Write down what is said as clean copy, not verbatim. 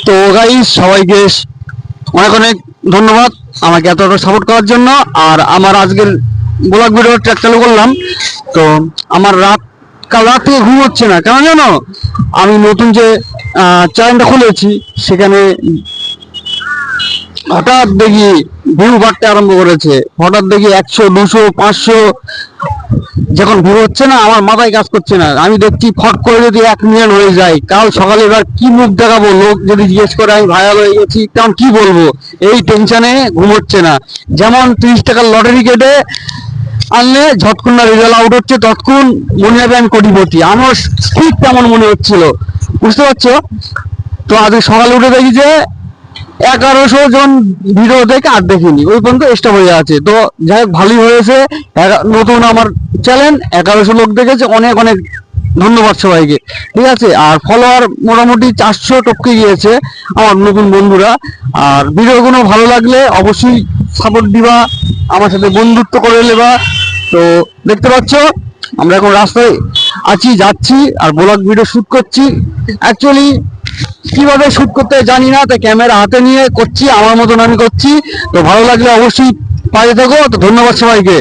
তো গাইস সবাইকে অনেক অনেক ধন্যবাদ আমাকে এতটা সাপোর্ট করার জন্য। আর আমার আজকের ব্লগ ভিডিও ট্র্যাক চালু করলাম। তো আমার কাল রাত থেকে ঘুম হচ্ছে না, কেন জানো? আমি নতুন যে চ্যানেলটা খুলেছি সেখানে হঠাৎ দেখি ভিউ বাড়তে আরম্ভ করেছে। হঠাৎ দেখি 100, 200, 500 যখন ভিউ হচ্ছে না, আমার মাথায় কাজ করছে না। আমি দেখছি ফট করে যদি 1 মিলিয়ন হয়ে যায়, কাল সকালে এবার কি মুখ দেখাবো? লোক যদি জিজ্ঞেস করে আমি ভাইরাল হয়ে গেছি, তখন কি বলবো? এই টেনশনে ঘুম হচ্ছে না। যেমন 30 টাকার লটারি কেটে আনলে যতক্ষণ না রেজাল্ট আউট হচ্ছে ততক্ষণ মনে হবে আমি কোটিপতি। আমার ঠিক তেমন মনে হচ্ছিল, বুঝতে পারছো? তো আজকে সকালে উঠে দেখি যে 1100 জন ভিডিও দেখে আর দেখিনি, ওই পর্যন্ত স্টপ হয়ে আছে। তো যাই হোক, ভালোই হয়েছে। নতুন আমার চ্যানেল 1100 লোক দেখেছে, অনেক অনেক ধন্যবাদ সবাইকে। ঠিক আছে, আর ফলোয়ার মোটামুটি 400 টপকে গিয়েছে আমার নতুন বন্ধুরা। আর ভিডিওগুলো ভালো লাগলে অবশ্যই সাপোর্ট দিবা, আমার সাথে বন্ধুত্ব করে নেবা। তো দেখতে পাচ্ছ আমরা এখন রাস্তায় আছি, যাচ্ছি আর ব্লগ ভিডিও শুট করছি। অ্যাকচুয়ালি কিভাবে শুট করতে জানি না, তাই ক্যামেরা হাতে নিয়ে করছি, আমার মতন আমি করছি। তো ভালো লাগলে অবশ্যই পাশে থাকো। তো ধন্যবাদ সবাইকে।